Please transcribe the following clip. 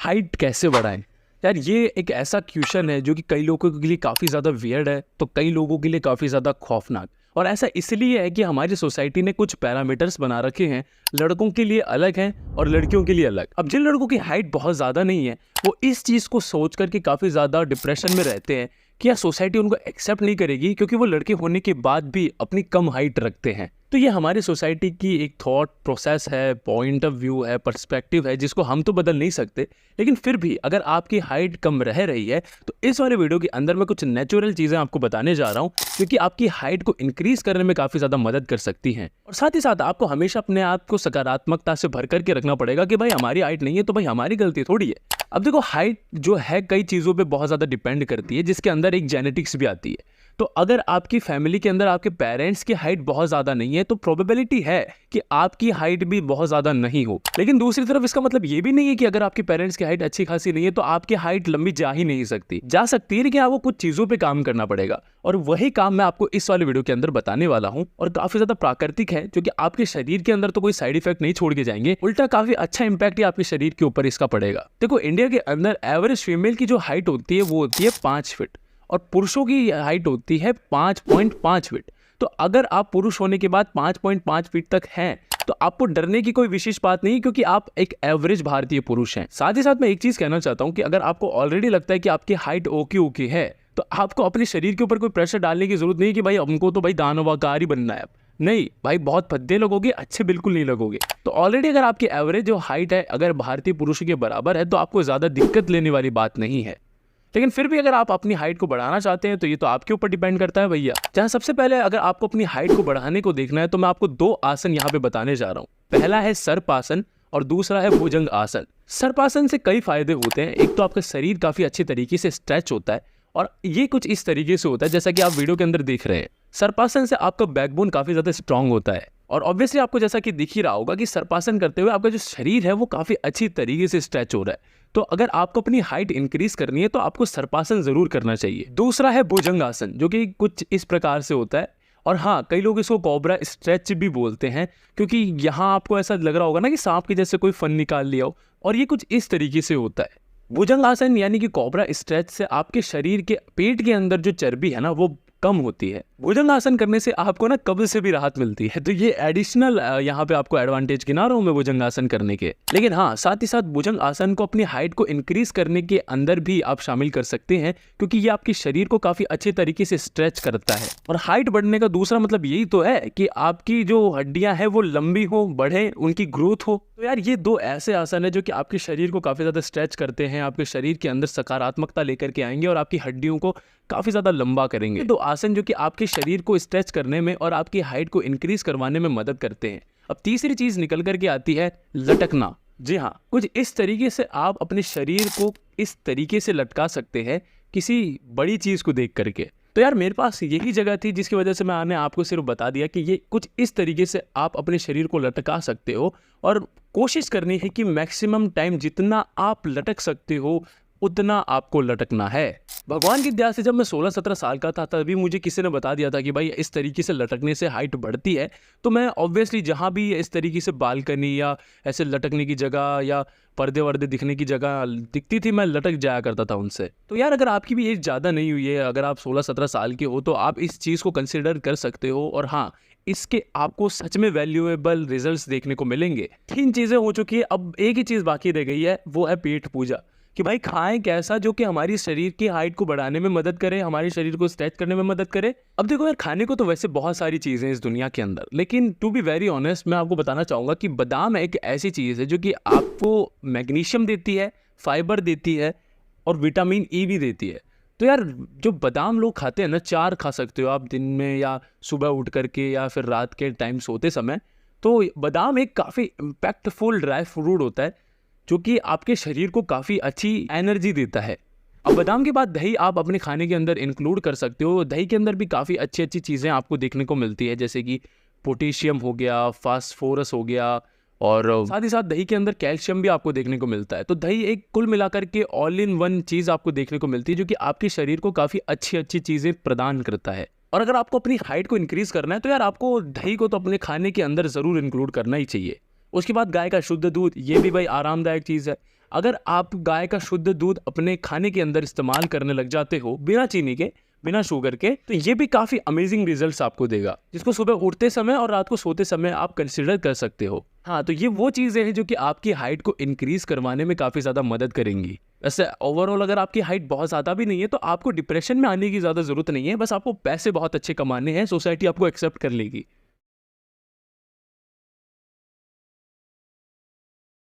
Height कैसे बढ़ाएं? यार ये एक ऐसा क्वेश्चन है जो कि कई लोगों के लिए काफ़ी ज़्यादा वियर्ड है, तो कई लोगों के लिए काफ़ी ज़्यादा खौफनाक। और ऐसा इसलिए है कि हमारी सोसाइटी ने कुछ पैरामीटर्स बना रखे हैं, लड़कों के लिए अलग हैं और लड़कियों के लिए अलग। अब जिन लड़कों की हाइट बहुत ज़्यादा नहीं है, वो इस चीज़ को सोच करके काफ़ी ज़्यादा डिप्रेशन में रहते हैं कि यार सोसाइटी उनको एक्सेप्ट नहीं करेगी क्योंकि वो लड़के होने के बाद भी अपनी कम हाइट रखते हैं। तो ये हमारी सोसाइटी की एक थॉट प्रोसेस है, पॉइंट ऑफ व्यू है, पर्सपेक्टिव है, जिसको हम तो बदल नहीं सकते। लेकिन फिर भी अगर आपकी हाइट कम रह रही है तो इस वाले वीडियो के अंदर मैं कुछ नेचुरल चीज़ें आपको बताने जा रहा हूँ जो कि आपकी हाइट को इंक्रीज करने में काफ़ी ज़्यादा मदद कर सकती हैं। और साथ ही साथ आपको हमेशा अपने आप को सकारात्मकता से भर करके रखना पड़ेगा कि भाई हमारी हाइट नहीं है तो भाई हमारी गलती थोड़ी है। अब देखो, हाइट जो है कई चीज़ों पे बहुत ज़्यादा डिपेंड करती है, जिसके अंदर एक जेनेटिक्स भी आती है। तो अगर आपकी फैमिली के अंदर आपके पेरेंट्स की हाइट बहुत ज़्यादा नहीं है तो प्रोबेबिलिटी है कि आपकी हाइट भी बहुत ज़्यादा नहीं हो। लेकिन दूसरी तरफ इसका मतलब ये भी नहीं है कि अगर आपके पेरेंट्स की हाइट अच्छी खासी नहीं है तो आपकी हाइट लंबी जा ही नहीं सकती। जा सकती है, लेकिन आपको कुछ चीज़ों पे काम करना पड़ेगा और वही काम मैं आपको इस वाले वीडियो के अंदर बताने वाला हूँ। और काफ़ी ज़्यादा प्राकृतिक है, जो कि आपके शरीर के अंदर तो कोई साइड इफेक्ट नहीं छोड़ के जाएंगे, उल्टा काफ़ी अच्छा इंपैक्ट आपके शरीर के ऊपर इसका पड़ेगा। देखो, इंडिया के अंदर एवरेज फीमेल की जो हाइट होती है वो होती है 5 फीट और पुरुषों की हाइट होती है 5.5 फीट। तो अगर आप पुरुष होने के बाद 5.5 फीट तक हैं तो आपको डरने की कोई विशेष बात नहीं, क्योंकि आप एक एवरेज भारतीय पुरुष हैं। साथ ही साथ मैं एक चीज कहना चाहता हूं कि अगर आपको ऑलरेडी लगता है कि आपकी हाइट ओके है तो आपको अपने शरीर के ऊपर कोई प्रेशर डालने की जरूरत नहीं कि भाई हमको तो भाई दानवाकार ही बनना है। नहीं भाई, बहुत भद्दे लगोगे, अच्छे बिल्कुल नहीं लगोगे। तो ऑलरेडी अगर आपकी एवरेज जो हाइट है अगर भारतीय पुरुषों के बराबर है तो आपको ज्यादा दिक्कत लेने वाली बात नहीं है। लेकिन फिर भी अगर आप अपनी हाइट को बढ़ाना चाहते हैं तो ये तो आपके ऊपर डिपेंड करता है भैया। जहां सबसे पहले अगर आपको अपनी हाइट को बढ़ाने को देखना है तो मैं आपको 2 आसन यहाँ पे बताने जा रहा हूँ। पहला है सर्पासन और दूसरा है भुजंग आसन। सर्पासन से कई फायदे होते हैं। एक तो आपका शरीर काफी अच्छे तरीके से स्ट्रेच होता है और ये कुछ इस तरीके से होता है जैसा कि आप वीडियो के अंदर देख रहे हैं। सर्पासन से आपका बैकबोन काफी ज्यादा स्ट्रांग होता है और ऑब्वियसली आपको जैसा कि दिख ही रहा होगा कि सर्पासन करते हुए आपका जो शरीर है वो काफी अच्छी तरीके से स्ट्रेच हो रहा है। तो अगर आपको अपनी हाइट इंक्रीज करनी है तो आपको सर्पासन जरूर करना चाहिए। दूसरा है भुजंग आसन, जो कि कुछ इस प्रकार से होता है और हाँ, कई लोग इसको कोबरा स्ट्रेच भी बोलते हैं, क्योंकि यहाँ आपको ऐसा लग रहा होगा ना कि सांप के जैसे कोई फन निकाल लिया हो, और ये कुछ इस तरीके से होता है। भुजंग आसन यानी कि कोबरा स्ट्रेच से आपके शरीर के पेट के अंदर जो चर्बी है ना वो कम होती है। भुजंग आसन करने से आपको ना कब्ज से भी राहत मिलती है। तो ये एडिशनल यहाँ पे आपको एडवांटेज गिना रहा हूँ मैं भुजंग आसन करने के। लेकिन हाँ, साथ ही साथ भुजंग आसन को अपनी हाइट को इंक्रीज करने के अंदर भी आप शामिल कर सकते हैं, क्योंकि ये आपके शरीर को काफी अच्छे तरीके से स्ट्रेच करता है। और हाइट बढ़ने का दूसरा मतलब यही तो है कि आपकी जो हड्डियां हैं वो लंबी हो, बढ़े, उनकी ग्रोथ हो। तो यार ये 2 ऐसे आसन है जो कि आपके शरीर को काफी ज्यादा स्ट्रेच करते हैं, आपके शरीर के अंदर सकारात्मकता लेकर के आएंगे और आपकी हड्डियों को काफी ज्यादा लंबा करेंगे। 2 आसन जो कि आपके शरीर को स्ट्रेच करने में और आपकी हाइट को इंक्रीज करवाने में मदद करते हैं। अब तीसरी चीज निकल करके आती है लटकना। जी हाँ, कुछ इस तरीके से आप अपने शरीर को इस तरीके से लटका सकते हैं किसी बड़ी चीज को देख करके। तो यार मेरे पास यही जगह थी जिसकी वजह से मैंने आपको सिर्फ बता दिया कि ये कुछ इस तरीके से आप अपने शरीर को लटका सकते हो और कोशिश करनी है कि मैक्सिमम टाइम जितना आप लटक सकते हो उतना आपको लटकना है। भगवान की दया से जब मैं 16-17 साल का था तभी मुझे किसी ने बता दिया था कि भाई इस तरीके से लटकने से हाइट बढ़ती है। तो मैं ऑब्वियसली जहाँ भी इस तरीके से बालकनी या ऐसे लटकने की जगह या पर्दे वर्दे दिखने की जगह दिखती थी, मैं लटक जाया करता था उनसे। तो यार अगर आपकी भी एज ज़्यादा नहीं हुई है, अगर आप 16-17 साल के हो तो आप इस चीज़ को कंसिडर कर सकते हो। और हाँ, इसके आपको सच में वैल्यूएबल रिजल्ट्स देखने को मिलेंगे। 3 चीज़ें हो चुकी है, अब एक ही चीज़ बाकी रह गई है, वो है पेट पूजा। कि भाई खाएं कैसा जो कि हमारी शरीर की हाइट को बढ़ाने में मदद करे, हमारे शरीर को स्ट्रेच करने में मदद करे। अब देखो यार, खाने को तो वैसे बहुत सारी चीज़ें इस दुनिया के अंदर, लेकिन टू बी वेरी ऑनेस्ट मैं आपको बताना चाहूँगा कि बादाम एक ऐसी चीज़ है जो कि आपको मैग्नीशियम देती है, फाइबर देती है और विटामिन ई भी देती है। तो यार जो बादाम लोग खाते हैं ना, 4 खा सकते हो आप दिन में या सुबह उठ करके या फिर रात के टाइम सोते समय। तो बादाम एक काफ़ी इम्पैक्टफुल ड्राई फ्रूट होता है जो कि आपके शरीर को काफ़ी अच्छी एनर्जी देता है। अब बादाम के बाद दही आप अपने खाने के अंदर इंक्लूड कर सकते हो। दही के अंदर भी काफ़ी अच्छी अच्छी चीज़ें आपको देखने को मिलती है, जैसे कि पोटेशियम हो गया, फास्फोरस हो गया और साथ ही साथ दही के अंदर कैल्शियम भी आपको देखने को मिलता है। तो दही एक कुल मिलाकर के ऑल इन वन चीज़ आपको देखने को मिलती है जो कि आपके शरीर को काफ़ी अच्छी अच्छी चीज़ें प्रदान करता है। और अगर आपको अपनी हाइट को इंक्रीज़ करना है तो यार आपको दही को तो अपने खाने के अंदर ज़रूर इंक्लूड करना ही चाहिए। उसके बाद गाय का शुद्ध दूध, ये भी भाई आरामदायक चीज़ है। अगर आप गाय का शुद्ध दूध अपने खाने के अंदर इस्तेमाल करने लग जाते हो बिना चीनी के, बिना शुगर के, तो ये भी काफ़ी अमेजिंग रिजल्ट्स आपको देगा, जिसको सुबह उठते समय और रात को सोते समय आप कंसिडर कर सकते हो। हाँ, तो ये वो चीज़ें हैं जो कि आपकी हाइट को इंक्रीज़ करवाने में काफ़ी ज़्यादा मदद करेंगी। वैसे ओवरऑल अगर आपकी हाइट बहुत ज़्यादा भी नहीं है तो आपको डिप्रेशन में आने की ज़्यादा ज़रूरत नहीं है, बस आपको पैसे बहुत अच्छे कमाने हैं, सोसाइटी आपको एक्सेप्ट कर लेगी।